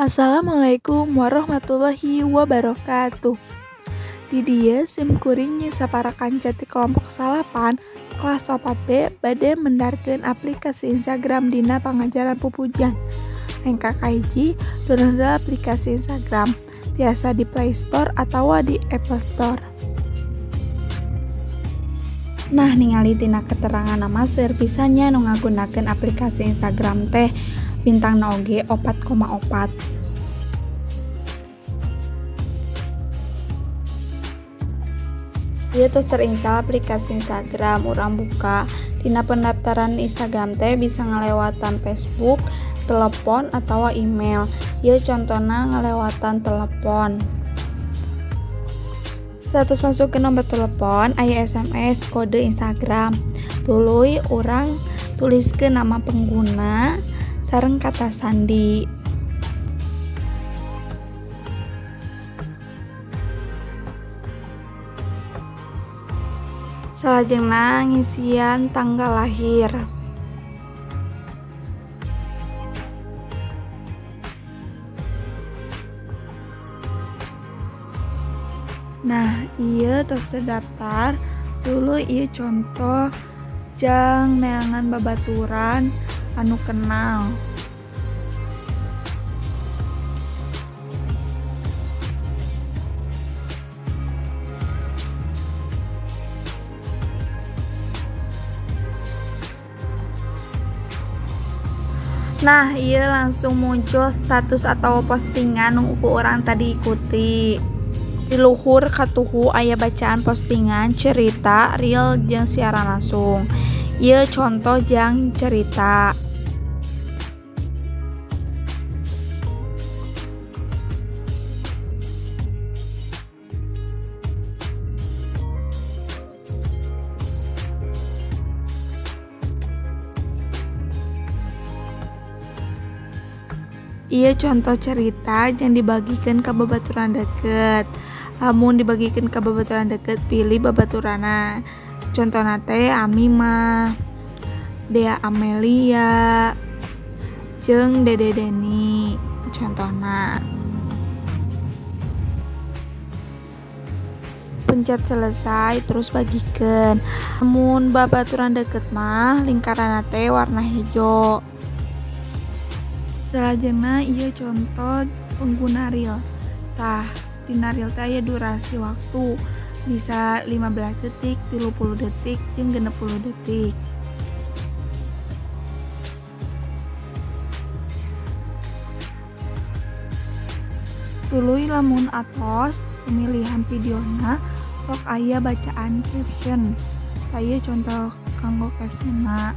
Assalamualaikum warahmatullahi wabarakatuh. Di dia sim kuring nya saparakan jati kelompok salapan kelas 4B bade mendarkeun aplikasi Instagram dina pangajaran pupujan. Lengkap hiji download aplikasi Instagram tiasa di Play Store atau di Apple Store. Nah, ningali tina keterangan nama servisanya nu ngagunakeun aplikasi Instagram teh bintang oge 4,4. Ieu tos terinstall aplikasi Instagram, urang buka dina pendaftaran Instagram teh bisa ngalewatan Facebook, telepon atau email. Ieu contona ngalewatan telepon. Status masuk ke nomor telepon aya SMS kode Instagram. Tuluy urang tuliskeun nama pengguna sareng kata sandi. Salajengna ngisian tanggal lahir. Nah, ieu tos terdaftar, tuluy ieu contoh jang neangan babaturan anu kenal. Nah, ieu langsung muncul status atau postingan nu urang tadi ikuti. Di luhur katuhu aya bacaan postingan, cerita, reel, jeung siaran langsung. Ieu contoh jang cerita. Ieu contoh cerita yang dibagikan ke babaturan deket. Lamun dibagikan ke babaturan deket, pilih babaturana. Contohna teh Amimah, Dea Amelia, jeung Dede Deni. Contohna. Pencet selesai terus bagikeun. Lamun babaturan deket mah lingkaranna teh warna hijau. Salajengna ieu contoh pengguna reel. Tah, dina reel teh aya durasi waktu bisa 15 detik, 30 detik, jeung 60 detik. Tuluy lamun atos pemilihan videona sok aya bacaan caption. Tah ieu contoh kanggo captionna.